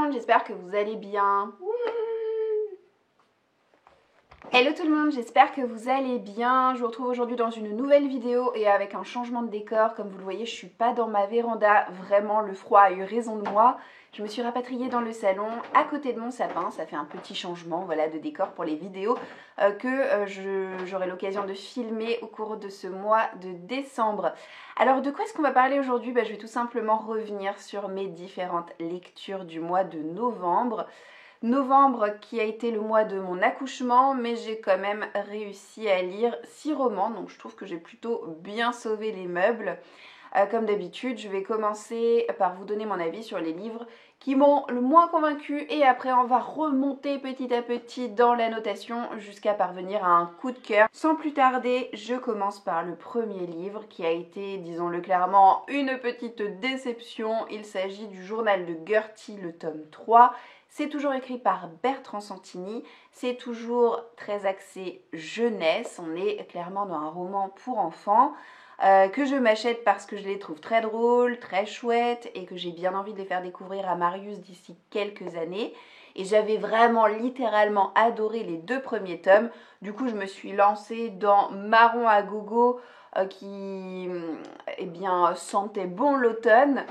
monde, j'espère que vous allez bien. Hello tout le monde, j'espère que vous allez bien. Je vous retrouve aujourd'hui dans une nouvelle vidéo et avec un changement de décor. Comme vous le voyez, je suis pas dans ma véranda, vraiment le froid a eu raison de moi. Je me suis rapatriée dans le salon à côté de mon sapin. Ça fait un petit changement, voilà, de décor pour les vidéos j'aurai l'occasion de filmer au cours de ce mois de décembre. Alors de quoi est-ce qu'on va parler aujourd'hui? Je vais tout simplement revenir sur mes différentes lectures du mois de novembre. Novembre qui a été le mois de mon accouchement, mais j'ai quand même réussi à lire 6 romans, donc je trouve que j'ai plutôt bien sauvé les meubles. Comme d'habitude, je vais commencer par vous donner mon avis sur les livres qui m'ont le moins convaincu et après on va remonter petit à petit dans la notation jusqu'à parvenir à un coup de cœur. Sans plus tarder, je commence par le premier livre qui a été, disons-le clairement, une petite déception. Il s'agit du journal de Gertie, le tome 3. C'est toujours écrit par Bertrand Santini, c'est toujours très axé jeunesse, on est clairement dans un roman pour enfants. Que je m'achète parce que je les trouve très drôles, très chouettes et que j'ai bien envie de les faire découvrir à Marius d'ici quelques années. Et j'avais vraiment littéralement adoré les 2 premiers tomes. Du coup, je me suis lancée dans Marron à gogo qui sentait bon l'automne.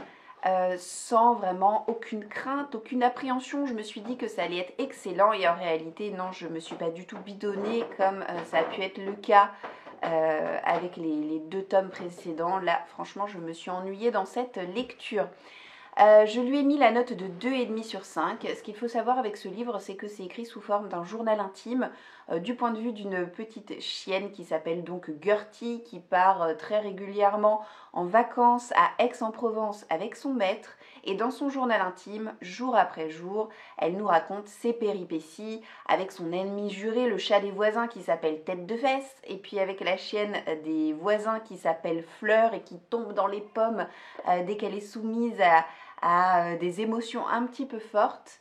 Sans vraiment aucune crainte, aucune appréhension. Je me suis dit que ça allait être excellent et en réalité non, je me suis pas du tout bidonnée comme ça a pu être le cas avec les 2 tomes précédents. Là franchement je me suis ennuyée dans cette lecture. Je lui ai mis la note de 2,5 sur 5. Ce qu'il faut savoir avec ce livre, c'est que c'est écrit sous forme d'un journal intime du point de vue d'une petite chienne qui s'appelle donc Gertie, qui part très régulièrement en vacances à Aix-en-Provence avec son maître. Et dans son journal intime, jour après jour, elle nous raconte ses péripéties avec son ennemi juré, le chat des voisins qui s'appelle Tête de Fesse, et puis avec la chienne des voisins qui s'appelle Fleur et qui tombe dans les pommes dès qu'elle est soumise à des émotions un petit peu fortes.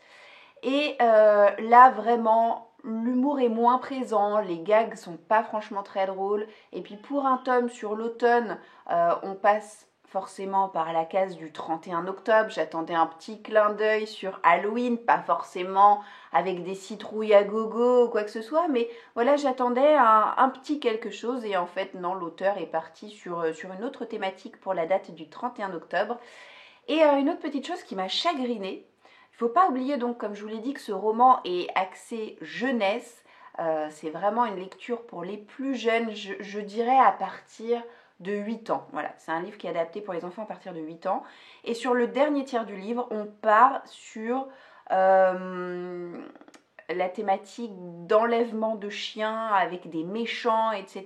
Et là vraiment l'humour est moins présent, les gags sont pas franchement très drôles. Et puis pour un tome sur l'automne, on passe forcément par la case du 31 octobre. J'attendais un petit clin d'œil sur Halloween, pas forcément avec des citrouilles à gogo ou quoi que ce soit, mais voilà, j'attendais un petit quelque chose et en fait non, l'auteur est parti sur une autre thématique pour la date du 31 octobre. Et une autre petite chose qui m'a chagrinée, il ne faut pas oublier donc, comme je vous l'ai dit, que ce roman est axé jeunesse. C'est vraiment une lecture pour les plus jeunes, je dirais à partir de 8 ans. Voilà, c'est un livre qui est adapté pour les enfants à partir de 8 ans. Et sur le dernier tiers du livre, on part sur la thématique d'enlèvement de chiens avec des méchants, etc.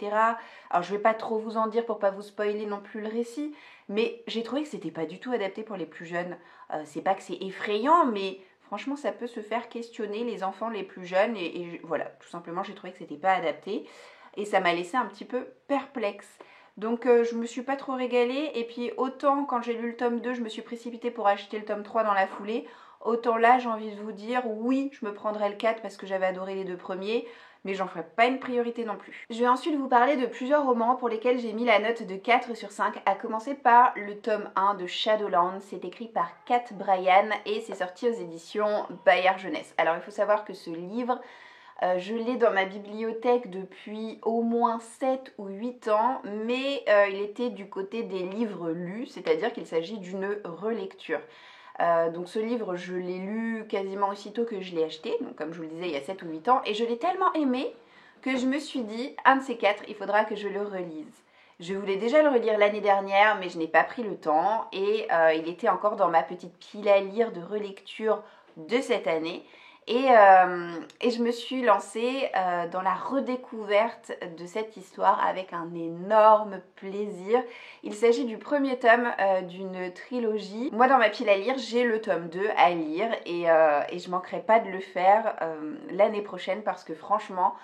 Alors je ne vais pas trop vous en dire pour pas vous spoiler non plus le récit, mais j'ai trouvé que c'était pas du tout adapté pour les plus jeunes. C'est pas que c'est effrayant, mais franchement ça peut se faire questionner les enfants les plus jeunes et voilà, tout simplement j'ai trouvé que c'était pas adapté et ça m'a laissé un petit peu perplexe. Donc je me suis pas trop régalée et puis autant quand j'ai lu le tome 2 je me suis précipitée pour acheter le tome 3 dans la foulée, autant là j'ai envie de vous dire oui je me prendrai le 4 parce que j'avais adoré les 2 premiers, mais j'en ferai pas une priorité non plus. Je vais ensuite vous parler de plusieurs romans pour lesquels j'ai mis la note de 4 sur 5, à commencer par le tome 1 de Shadowlands. C'est écrit par Kat Bryan et c'est sorti aux éditions Bayard Jeunesse. Alors il faut savoir que ce livre, je l'ai dans ma bibliothèque depuis au moins 7 ou 8 ans, mais il était du côté des livres lus, c'est-à-dire qu'il s'agit d'une relecture. Donc ce livre, je l'ai lu quasiment aussitôt que je l'ai acheté, donc comme je vous le disais, il y a 7 ou 8 ans, et je l'ai tellement aimé que je me suis dit, un de ces 4, il faudra que je le relise. Je voulais déjà le relire l'année dernière, mais je n'ai pas pris le temps, et il était encore dans ma petite pile à lire de relecture de cette année. Et je me suis lancée dans la redécouverte de cette histoire avec un énorme plaisir. Il s'agit du premier tome d'une trilogie. Moi dans ma pile à lire, j'ai le tome 2 à lire et je manquerai pas de le faire l'année prochaine parce que franchement,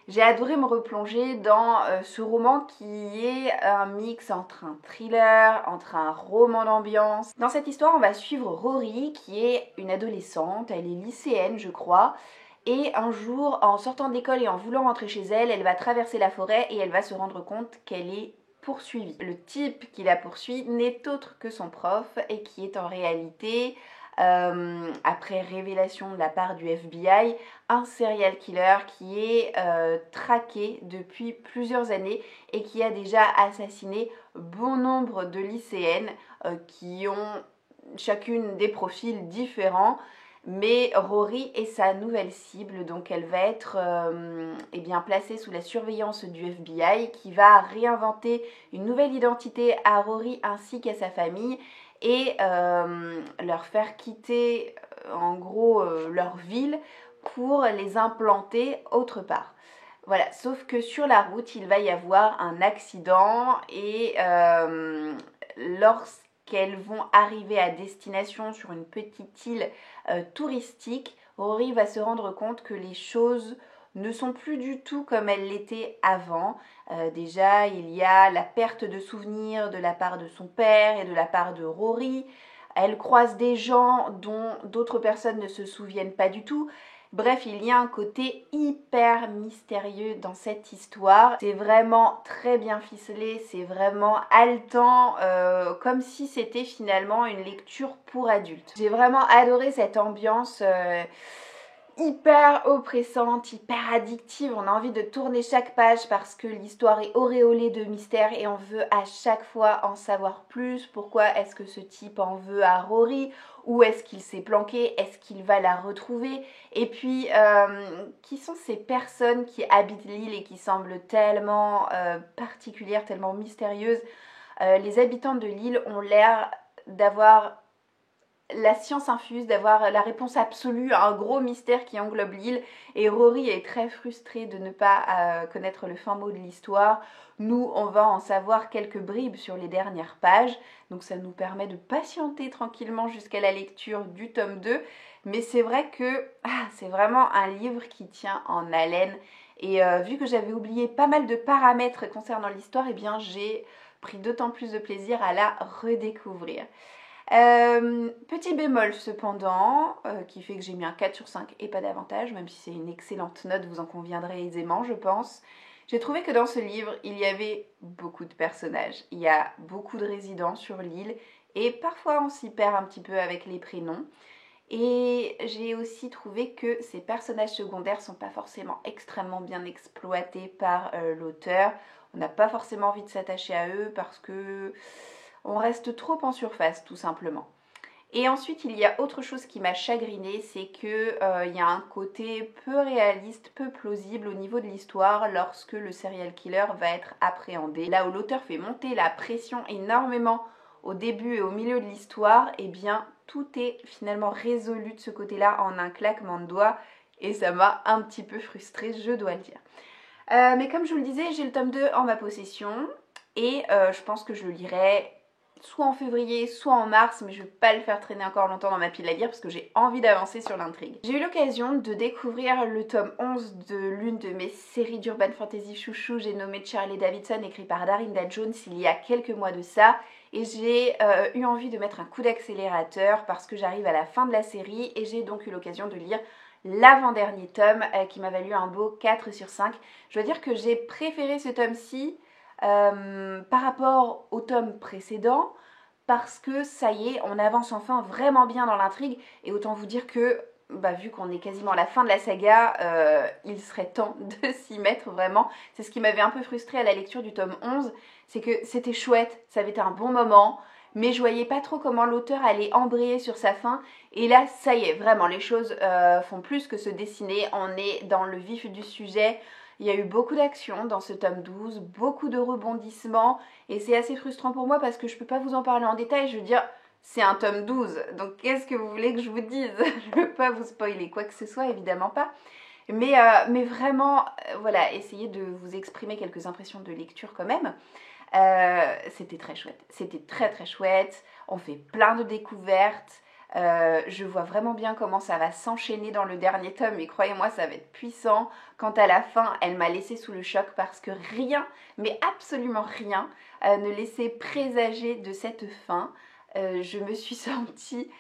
j'ai adoré me replonger dans ce roman qui est un mix entre un thriller, entre un roman d'ambiance. Dans cette histoire, on va suivre Rory qui est une adolescente, elle est lycéenne je crois. Et un jour, en sortant de l'école et en voulant rentrer chez elle, elle va traverser la forêt et elle va se rendre compte qu'elle est poursuivie. Le type qui la poursuit n'est autre que son prof et qui est en réalité après révélation de la part du FBI, un serial killer qui est traqué depuis plusieurs années et qui a déjà assassiné bon nombre de lycéennes qui ont chacune des profils différents. Mais Rory est sa nouvelle cible, donc elle va être eh bien, placée sous la surveillance du FBI qui va réinventer une nouvelle identité à Rory ainsi qu'à sa famille et leur faire quitter en gros leur ville pour les implanter autre part. Voilà, sauf que sur la route, il va y avoir un accident et lorsqu'elles vont arriver à destination sur une petite île touristique, Rory va se rendre compte que les choses ne sont plus du tout comme elles l'étaient avant. Déjà, il y a la perte de souvenirs de la part de son père et de la part de Rory. Elle croise des gens dont d'autres personnes ne se souviennent pas du tout. Bref, il y a un côté hyper mystérieux dans cette histoire. C'est vraiment très bien ficelé, c'est vraiment haletant, comme si c'était finalement une lecture pour adultes. J'ai vraiment adoré cette ambiance hyper oppressante, hyper addictive. On a envie de tourner chaque page parce que l'histoire est auréolée de mystère et on veut à chaque fois en savoir plus. Pourquoi est-ce que ce type en veut à Rory? Où est-ce qu'il s'est planqué? Est-ce qu'il va la retrouver? Et puis, qui sont ces personnes qui habitent l'île et qui semblent tellement particulières, tellement mystérieuses? Les habitants de l'île ont l'air d'avoir la science infuse, d'avoir la réponse absolue à un gros mystère qui englobe l'île. Et Rory est très frustrée de ne pas connaître le fin mot de l'histoire. Nous, on va en savoir quelques bribes sur les dernières pages. Donc ça nous permet de patienter tranquillement jusqu'à la lecture du tome 2. Mais c'est vrai que c'est vraiment un livre qui tient en haleine. Et vu que j'avais oublié pas mal de paramètres concernant l'histoire, eh bien j'ai pris d'autant plus de plaisir à la redécouvrir. Petit bémol cependant, qui fait que j'ai mis un 4 sur 5 et pas davantage, même si c'est une excellente note, vous en conviendrez aisément je pense. J'ai trouvé que dans ce livre, il y avait beaucoup de personnages, il y a beaucoup de résidents sur l'île et parfois on s'y perd un petit peu avec les prénoms. Et j'ai aussi trouvé que ces personnages secondaires sont pas forcément extrêmement bien exploités par l'auteur. On n'a pas forcément envie de s'attacher à eux parce que on reste trop en surface tout simplement. Et ensuite il y a autre chose qui m'a chagrinée, c'est que il y a un côté peu réaliste, peu plausible au niveau de l'histoire lorsque le serial killer va être appréhendé. Là où l'auteur fait monter la pression énormément au début et au milieu de l'histoire, eh bien tout est finalement résolu de ce côté-là en un claquement de doigts et ça m'a un petit peu frustrée, je dois le dire. Mais comme je vous le disais, j'ai le tome 2 en ma possession et je pense que je le lirai soit en février, soit en mars, mais je ne vais pas le faire traîner encore longtemps dans ma pile à lire parce que j'ai envie d'avancer sur l'intrigue. J'ai eu l'occasion de découvrir le tome 11 de l'une de mes séries d'urban fantasy chouchou, j'ai nommé Charlie Davidson, écrit par Darinda Jones il y a quelques mois de ça, et j'ai eu envie de mettre un coup d'accélérateur parce que j'arrive à la fin de la série et j'ai donc eu l'occasion de lire l'avant-dernier tome qui m'a valu un beau 4 sur 5. Je dois dire que j'ai préféré ce tome-ci par rapport au tome précédent parce que ça y est, on avance enfin vraiment bien dans l'intrigue et autant vous dire que vu qu'on est quasiment à la fin de la saga, il serait temps de s'y mettre vraiment. C'est ce qui m'avait un peu frustrée à la lecture du tome 11, c'est que c'était chouette, ça avait été un bon moment, mais je voyais pas trop comment l'auteur allait embrayer sur sa fin. Et là, ça y est, vraiment, les choses font plus que se dessiner, on est dans le vif du sujet. Il y a eu beaucoup d'actions dans ce tome 12, beaucoup de rebondissements, et c'est assez frustrant pour moi parce que je peux pas vous en parler en détail, je veux dire, c'est un tome 12, donc qu'est-ce que vous voulez que je vous dise? Je peux pas vous spoiler quoi que ce soit, évidemment pas. Mais vraiment, voilà, essayez de vous exprimer quelques impressions de lecture quand même. C'était très chouette, c'était très très chouette, on fait plein de découvertes. Je vois vraiment bien comment ça va s'enchaîner dans le dernier tome et croyez-moi ça va être puissant. Quant à la fin, elle m'a laissé sous le choc parce que rien, mais absolument rien, ne laissait présager de cette fin. Je me suis sentie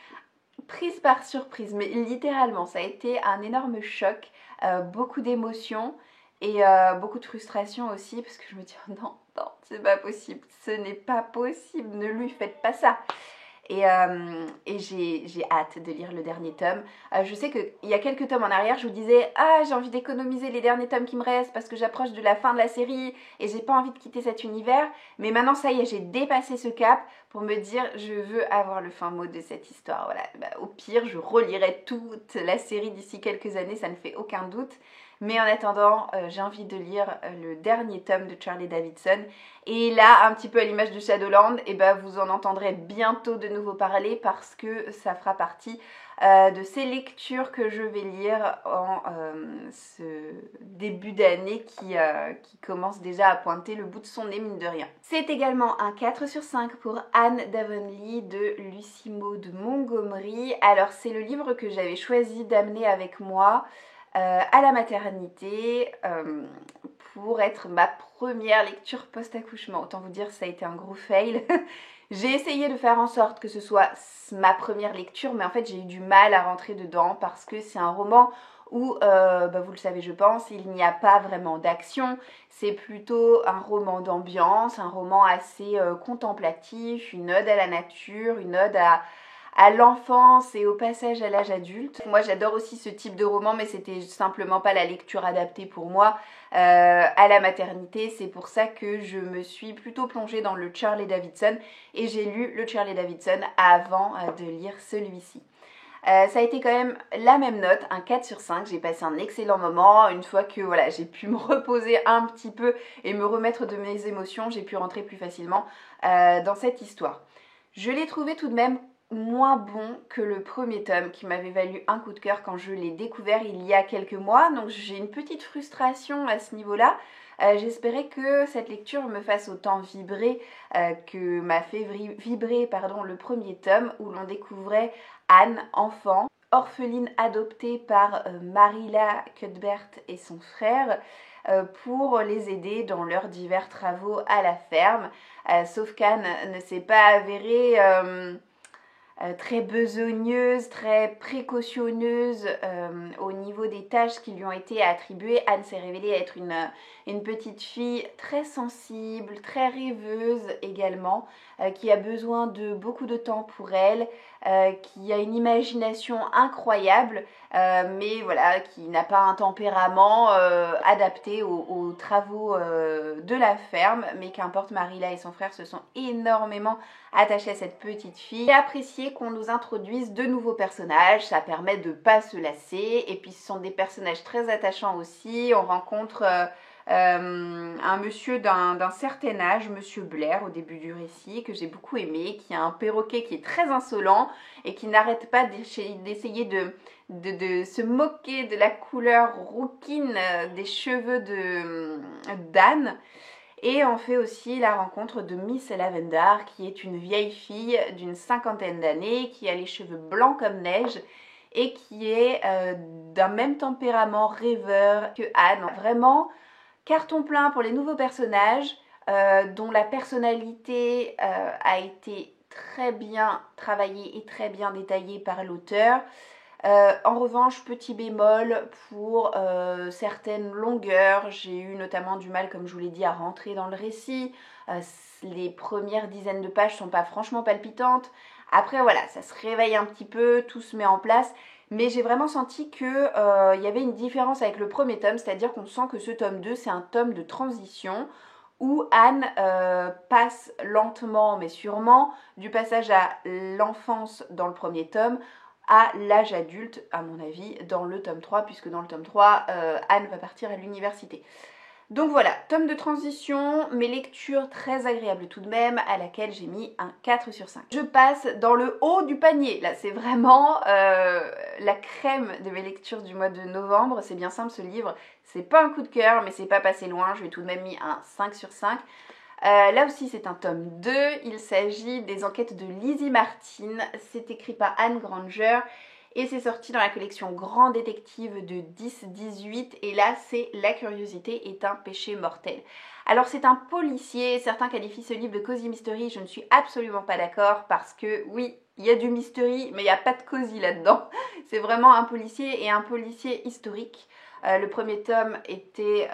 prise par surprise, mais littéralement ça a été un énorme choc, beaucoup d'émotions et beaucoup de frustration aussi parce que je me dis oh non, non, c'est pas possible, ce n'est pas possible, ne lui faites pas ça. Et j'ai hâte de lire le dernier tome. Je sais qu'il y a quelques tomes en arrière, je vous disais « Ah, j'ai envie d'économiser les derniers tomes qui me restent parce que j'approche de la fin de la série et j'ai pas envie de quitter cet univers. » Mais maintenant, ça y est, j'ai dépassé ce cap pour me dire « Je veux avoir le fin mot de cette histoire. » Voilà. Au pire, je relirai toute la série d'ici quelques années, ça ne fait aucun doute. Mais en attendant, j'ai envie de lire le dernier tome de Charlie Davidson. Et là, un petit peu à l'image de Shadowland, et vous en entendrez bientôt de nouveau parler parce que ça fera partie de ces lectures que je vais lire en ce début d'année qui commence déjà à pointer le bout de son nez, mine de rien. C'est également un 4 sur 5 pour Anne d'Avonlea de Lucie Maud Montgomery. Alors, c'est le livre que j'avais choisi d'amener avec moi à la maternité pour être ma première lecture post-accouchement. Autant vous dire, ça a été un gros fail. J'ai essayé de faire en sorte que ce soit ma première lecture, mais en fait j'ai eu du mal à rentrer dedans parce que c'est un roman où, vous le savez je pense, il n'y a pas vraiment d'action. C'est plutôt un roman d'ambiance, un roman assez contemplatif, une ode à la nature, une ode à l'enfance et au passage à l'âge adulte. Moi j'adore aussi ce type de roman, mais c'était simplement pas la lecture adaptée pour moi à la maternité. C'est pour ça que je me suis plutôt plongée dans le Charlie Davidson et j'ai lu le Charlie Davidson avant de lire celui-ci. Ça a été quand même la même note, un 4 sur 5, j'ai passé un excellent moment. Une fois que voilà, j'ai pu me reposer un petit peu et me remettre de mes émotions, j'ai pu rentrer plus facilement dans cette histoire. Je l'ai trouvé tout de même moins bon que le premier tome qui m'avait valu un coup de cœur quand je l'ai découvert il y a quelques mois, donc j'ai une petite frustration à ce niveau-là. J'espérais que cette lecture me fasse autant vibrer que m'a fait vibrer le premier tome où l'on découvrait Anne, enfant, orpheline adoptée par Marilla Cuthbert et son frère pour les aider dans leurs divers travaux à la ferme. Sauf qu'Anne ne s'est pas avérée très besogneuse, très précautionneuse au niveau des tâches qui lui ont été attribuées. Anne s'est révélée être une petite fille très sensible, très rêveuse également, qui a besoin de beaucoup de temps pour elle, qui a une imagination incroyable, mais voilà, qui n'a pas un tempérament adapté aux travaux de la ferme. Mais qu'importe, Marilla et son frère se sont énormément attachés à cette petite fille. J'ai apprécié qu'on nous introduise de nouveaux personnages, ça permet de pas se lasser, et puis ce sont des personnages très attachants aussi. On rencontre un monsieur d'un certain âge, monsieur Blair, au début du récit, que j'ai beaucoup aimé, qui a un perroquet qui est très insolent et qui n'arrête pas d'essayer de se moquer de la couleur rouquine des cheveux d'Anne. Et on fait aussi la rencontre de Miss Lavender, qui est une vieille fille d'une 50aine d'années, qui a les cheveux blancs comme neige et qui est d'un même tempérament rêveur que Anne. Vraiment, carton plein pour les nouveaux personnages, dont la personnalité a été très bien travaillée et très bien détaillée par l'auteur. En revanche, petit bémol pour certaines longueurs. J'ai eu notamment du mal, comme je vous l'ai dit, à rentrer dans le récit. Les premières dizaines de pages sont pas franchement palpitantes. Après voilà, ça se réveille un petit peu, tout se met en place. Mais j'ai vraiment senti qu'il y avait une différence avec le premier tome, c'est-à-dire qu'on sent que ce tome 2, c'est un tome de transition où Anne passe lentement mais sûrement du passage à l'enfance dans le premier tome à l'âge adulte, à mon avis, dans le tome 3, puisque dans le tome 3, Anne va partir à l'université. Donc voilà, tome de transition, mes lectures très agréables tout de même, à laquelle j'ai mis un 4 sur 5. Je passe dans le haut du panier, là c'est vraiment la crème de mes lectures du mois de novembre. C'est bien simple, ce livre, c'est pas un coup de cœur, mais c'est pas passé loin, je lui ai tout de même mis un 5 sur 5. Là aussi c'est un tome 2, il s'agit des enquêtes de Lizzie Martin, c'est écrit par Anne Granger et c'est sorti dans la collection Grand Détective de 10-18 et là c'est La curiosité est un péché mortel. Alors c'est un policier, certains qualifient ce livre de cozy mystery, je ne suis absolument pas d'accord parce que oui, il y a du mystery mais il n'y a pas de cozy là-dedans. C'est vraiment un policier et un policier historique. Le premier tome était...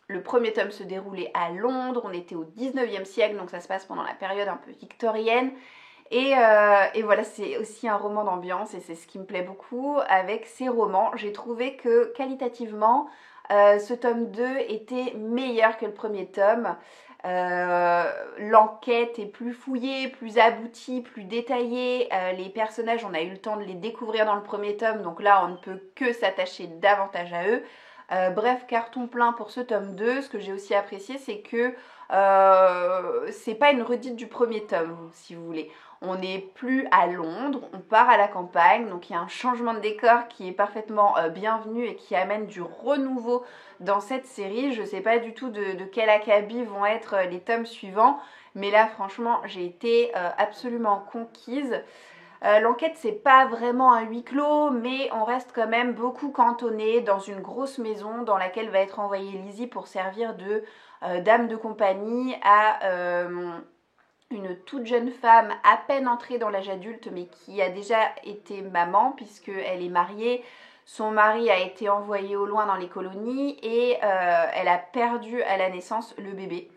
Le premier tome se déroulait à Londres, on était au 19e siècle, donc ça se passe pendant la période un peu victorienne. Et voilà, c'est aussi un roman d'ambiance et c'est ce qui me plaît beaucoup avec ces romans. J'ai trouvé que qualitativement, ce tome 2 était meilleur que le premier tome. L'enquête est plus fouillée, plus aboutie, plus détaillée. Les personnages, on a eu le temps de les découvrir dans le premier tome, donc là on ne peut que s'attacher davantage à eux. Bref, carton plein pour ce tome 2. Ce que j'ai aussi apprécié, c'est que c'est pas une redite du premier tome, si vous voulez. On n'est plus à Londres, on part à la campagne, donc il y a un changement de décor qui est parfaitement bienvenu et qui amène du renouveau dans cette série. Je sais pas du tout de quel acabit vont être les tomes suivants, mais là franchement j'ai été absolument conquise. L'enquête c'est pas vraiment un huis clos, mais on reste quand même beaucoup cantonné dans une grosse maison dans laquelle va être envoyée Lizzie pour servir de dame de compagnie à une toute jeune femme à peine entrée dans l'âge adulte mais qui a déjà été maman puisqu'elle est mariée. Son mari a été envoyé au loin dans les colonies et elle a perdu à la naissance le bébé.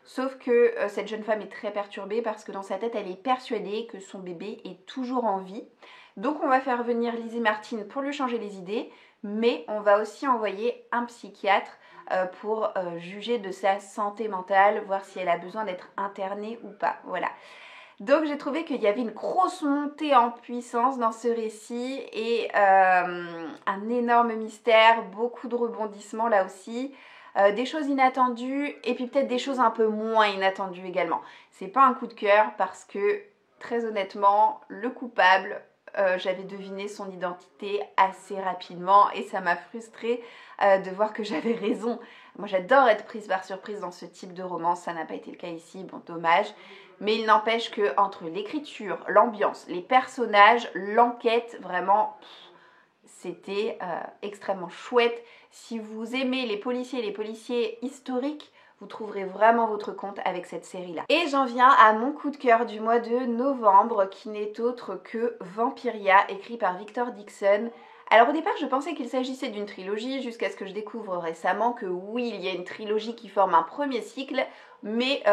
Sauf que cette jeune femme est très perturbée parce que dans sa tête elle est persuadée que son bébé est toujours en vie. Donc on va faire venir Lizzie Martin pour lui changer les idées, mais on va aussi envoyer un psychiatre pour juger de sa santé mentale, voir si elle a besoin d'être internée ou pas. Voilà. Donc j'ai trouvé qu'il y avait une grosse montée en puissance dans ce récit et un énorme mystère, beaucoup de rebondissements là aussi. Des choses inattendues et puis peut-être des choses un peu moins inattendues également. C'est pas un coup de cœur parce que très honnêtement, le coupable, j'avais deviné son identité assez rapidement et ça m'a frustrée de voir que j'avais raison. Moi j'adore être prise par surprise dans ce type de romance, ça n'a pas été le cas ici, bon dommage. Mais il n'empêche que entre l'écriture, l'ambiance, les personnages, l'enquête, vraiment, c'était extrêmement chouette. Si vous aimez les policiers historiques, vous trouverez vraiment votre compte avec cette série-là. Et j'en viens à mon coup de cœur du mois de novembre, qui n'est autre que Vampiria, écrit par Victor Dixon. Alors au départ je pensais qu'il s'agissait d'une trilogie jusqu'à ce que je découvre récemment que oui, il y a une trilogie qui forme un premier cycle, mais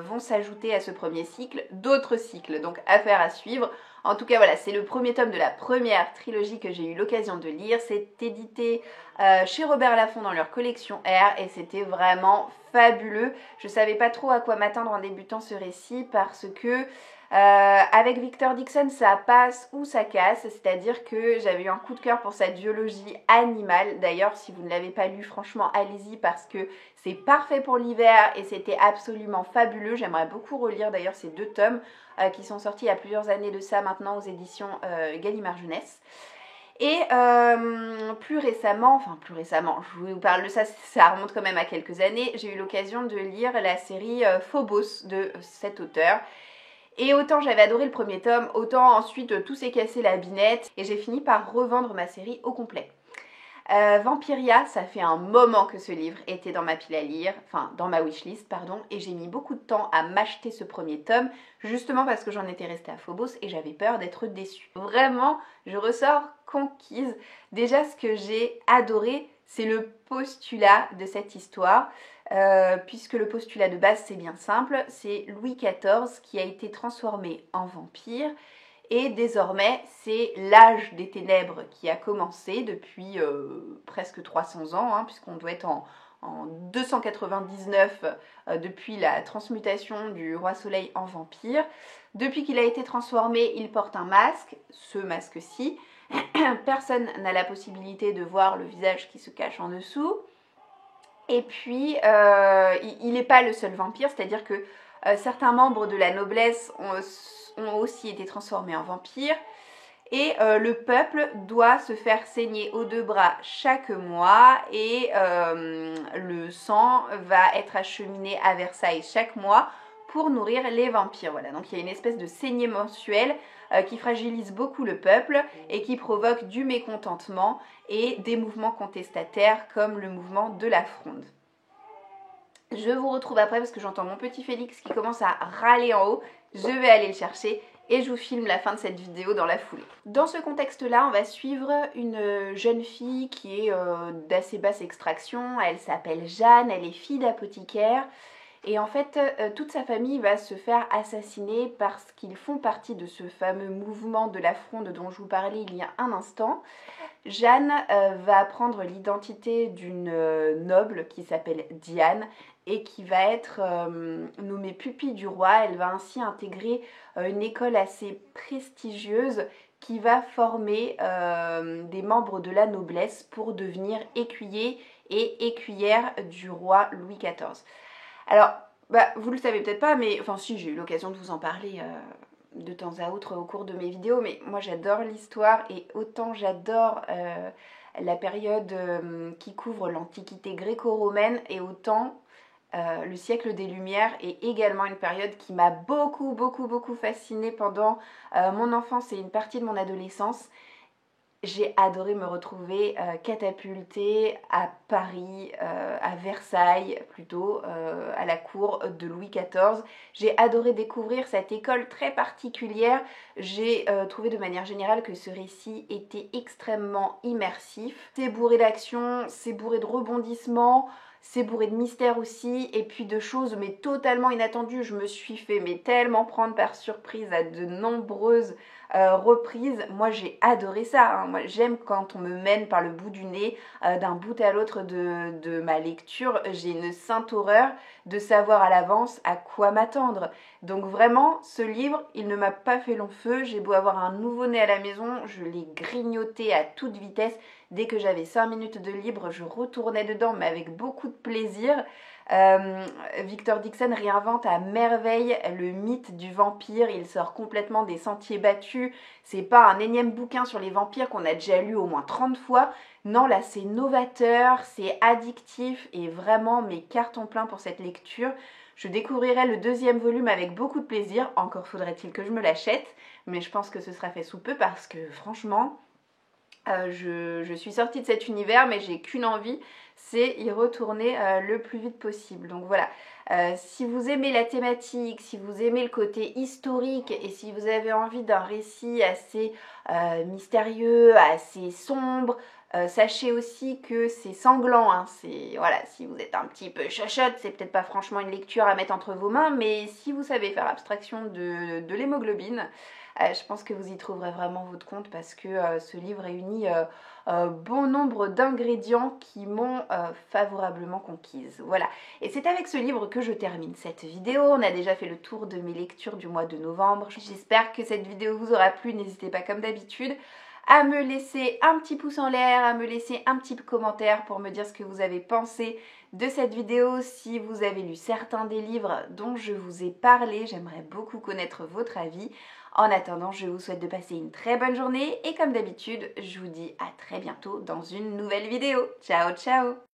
vont s'ajouter à ce premier cycle d'autres cycles, donc affaire à suivre. En tout cas voilà, c'est le premier tome de la première trilogie que j'ai eu l'occasion de lire. C'est édité chez Robert Laffont dans leur collection R et c'était vraiment fabuleux. Je savais pas trop à quoi m'attendre en débutant ce récit parce que avec Victor Dixon ça passe ou ça casse, c'est-à-dire que j'avais eu un coup de cœur pour sa duologie animale. D'ailleurs si vous ne l'avez pas lu, franchement allez-y parce que c'est parfait pour l'hiver et c'était absolument fabuleux. J'aimerais beaucoup relire d'ailleurs ces deux tomes qui sont sortis il y a plusieurs années de ça maintenant aux éditions Gallimard Jeunesse. Et plus récemment, je vous parle de ça, ça remonte quand même à quelques années, j'ai eu l'occasion de lire la série Phobos de cet auteur. Et autant j'avais adoré le premier tome, autant ensuite tout s'est cassé la binette et j'ai fini par revendre ma série au complet. Vampiria, ça fait un moment que ce livre était dans ma pile à lire, enfin dans ma wishlist pardon, et j'ai mis beaucoup de temps à m'acheter ce premier tome, justement parce que j'en étais restée à Phobos et j'avais peur d'être déçue. Vraiment, je ressors conquise. Déjà ce que j'ai adoré, c'est le postulat de cette histoire, puisque le postulat de base c'est bien simple, c'est Louis XIV qui a été transformé en vampire. Et désormais, c'est l'âge des ténèbres qui a commencé depuis presque 300 ans, hein, puisqu'on doit être en 299 depuis la transmutation du roi soleil en vampire. Depuis qu'il a été transformé, il porte un masque, ce masque-ci. Personne n'a la possibilité de voir le visage qui se cache en dessous. Et puis, il n'est pas le seul vampire, c'est-à-dire que certains membres de la noblesse ont aussi été transformés en vampires. Et le peuple doit se faire saigner aux deux bras chaque mois et le sang va être acheminé à Versailles chaque mois pour nourrir les vampires. Voilà, donc il y a une espèce de saignée mensuelle qui fragilise beaucoup le peuple et qui provoque du mécontentement et des mouvements contestataires comme le mouvement de la Fronde. Je vous retrouve après parce que j'entends mon petit Félix qui commence à râler en haut. Je vais aller le chercher et je vous filme la fin de cette vidéo dans la foulée. Dans ce contexte-là, on va suivre une jeune fille qui est d'assez basse extraction. Elle s'appelle Jeanne, elle est fille d'apothicaire. Et en fait, toute sa famille va se faire assassiner parce qu'ils font partie de ce fameux mouvement de la Fronde dont je vous parlais il y a un instant. Jeanne va apprendre l'identité d'une noble qui s'appelle Diane et qui va être nommée pupille du roi. Elle va ainsi intégrer une école assez prestigieuse qui va former des membres de la noblesse pour devenir écuyers et écuyères du roi Louis XIV. Alors, vous le savez peut-être pas, mais enfin si, j'ai eu l'occasion de vous en parler de temps à autre au cours de mes vidéos, mais moi j'adore l'histoire et autant j'adore la période qui couvre l'Antiquité gréco-romaine et autant le siècle des Lumières est également une période qui m'a beaucoup fascinée pendant mon enfance et une partie de mon adolescence. J'ai adoré me retrouver catapultée à Paris, à Versailles plutôt, à la cour de Louis XIV. J'ai adoré découvrir cette école très particulière. J'ai trouvé de manière générale que ce récit était extrêmement immersif. C'est bourré d'action, c'est bourré de rebondissements, c'est bourré de mystères aussi, et puis de choses mais totalement inattendues. Je me suis fait tellement prendre par surprise à de nombreuses reprises. Moi j'ai adoré ça, hein. Moi j'aime quand on me mène par le bout du nez d'un bout à l'autre de ma lecture. J'ai une sainte horreur de savoir à l'avance à quoi m'attendre. Donc vraiment ce livre il ne m'a pas fait long feu. J'ai beau avoir un nouveau-né à la maison, je l'ai grignoté à toute vitesse. Dès que j'avais 5 minutes de libre, je retournais dedans, mais avec beaucoup de plaisir. Victor Dixon réinvente à merveille le mythe du vampire. Il sort complètement des sentiers battus. C'est pas un énième bouquin sur les vampires qu'on a déjà lu au moins 30 fois. Non, là c'est novateur, c'est addictif et vraiment mes cartons pleins pour cette lecture. Je découvrirai le 2e volume avec beaucoup de plaisir. Encore faudrait-il que je me l'achète, mais je pense que ce sera fait sous peu parce que franchement... je suis sortie de cet univers, mais j'ai qu'une envie, c'est y retourner le plus vite possible. Donc voilà, si vous aimez la thématique, si vous aimez le côté historique et si vous avez envie d'un récit assez mystérieux, assez sombre, sachez aussi que c'est sanglant, hein. Voilà, si vous êtes un petit peu chachotte, c'est peut-être pas franchement une lecture à mettre entre vos mains, mais si vous savez faire abstraction de l'hémoglobine, je pense que vous y trouverez vraiment votre compte parce que ce livre réunit bon nombre d'ingrédients qui m'ont favorablement conquise. Voilà, et c'est avec ce livre que je termine cette vidéo. On a déjà fait le tour de mes lectures du mois de novembre. J'espère que cette vidéo vous aura plu. N'hésitez pas comme d'habitude à me laisser un petit pouce en l'air, à me laisser un petit commentaire pour me dire ce que vous avez pensé de cette vidéo. Si vous avez lu certains des livres dont je vous ai parlé, j'aimerais beaucoup connaître votre avis. En attendant, je vous souhaite de passer une très bonne journée et comme d'habitude, je vous dis à très bientôt dans une nouvelle vidéo. Ciao, ciao!